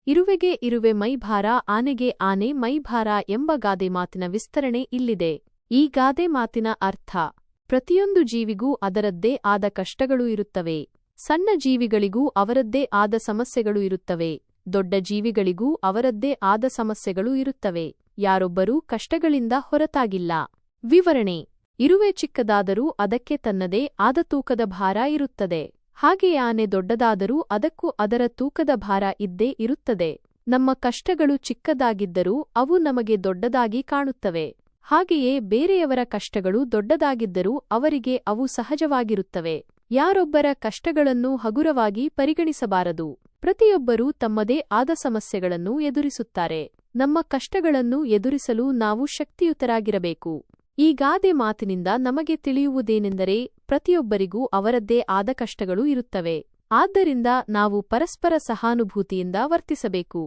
ಇರುವೆಗೆ ಇರುವೆ ಮೈಭಾರ, ಆನೆಗೆ ಆನೆ ಮೈಭಾರ ಎಂಬ ಗಾದೆ ಮಾತಿನ ವಿಸ್ತರಣೆ ಇಲ್ಲಿದೆ. ಈ ಗಾದೆ ಮಾತಿನ ಅರ್ಥ: ಪ್ರತಿಯೊಂದು ಜೀವಿಗೂ ಅದರದ್ದೇ ಆದ ಕಷ್ಟಗಳು ಇರುತ್ತವೆ. ಸಣ್ಣ ಜೀವಿಗಳಿಗೂ ಅವರದ್ದೇ ಆದ ಸಮಸ್ಯೆಗಳು ಇರುತ್ತವೆ. ದೊಡ್ಡ ಜೀವಿಗಳಿಗೂ ಅವರದ್ದೇ ಆದ ಸಮಸ್ಯೆಗಳು ಇರುತ್ತವೆ. ಯಾರೊಬ್ಬರೂ ಕಷ್ಟಗಳಿಂದ ಹೊರತಾಗಿಲ್ಲ. ವಿವರಣೆ: ಇರುವೆ ಚಿಕ್ಕದಾದರೂ ಅದಕ್ಕೆ ತನ್ನದೇ ಆದ ತೂಕದ ಭಾರ ಇರುತ್ತದೆ. ಹಾಗೆಯೇ ಆನೆ ದೊಡ್ಡದಾದರೂ ಅದಕ್ಕೂ ಅದರ ತೂಕದ ಭಾರ ಇದ್ದೇ ಇರುತ್ತದೆ. ನಮ್ಮ ಕಷ್ಟಗಳು ಚಿಕ್ಕದಾಗಿದ್ದರೂ ಅವು ನಮಗೆ ದೊಡ್ಡದಾಗಿ ಕಾಣುತ್ತವೆ. ಹಾಗೆಯೇ ಬೇರೆಯವರ ಕಷ್ಟಗಳು ದೊಡ್ಡದಾಗಿದ್ದರೂ ಅವರಿಗೆ ಅವು ಸಹಜವಾಗಿರುತ್ತವೆ. ಯಾರೊಬ್ಬರ ಕಷ್ಟಗಳನ್ನು ಹಗುರವಾಗಿ ಪರಿಗಣಿಸಬಾರದು. ಪ್ರತಿಯೊಬ್ಬರೂ ತಮ್ಮದೇ ಆದ ಸಮಸ್ಯೆಗಳನ್ನು ಎದುರಿಸುತ್ತಾರೆ. ನಮ್ಮ ಕಷ್ಟಗಳನ್ನು ಎದುರಿಸಲು ನಾವು ಶಕ್ತಿಯುತರಾಗಿರಬೇಕು. ಈ ಗಾದೆ ಮಾತಿನಿಂದ ನಮಗೆ ತಿಳಿಯುವುದೇನೆಂದರೆ, ಪ್ರತಿಯೊಬ್ಬರಿಗೂ ಅವರದ್ದೇ ಆದ ಕಷ್ಟಗಳು ಇರುತ್ತವೆ. ಆದ್ದರಿಂದ ನಾವು ಪರಸ್ಪರ ಸಹಾನುಭೂತಿಯಿಂದ ವರ್ತಿಸಬೇಕು.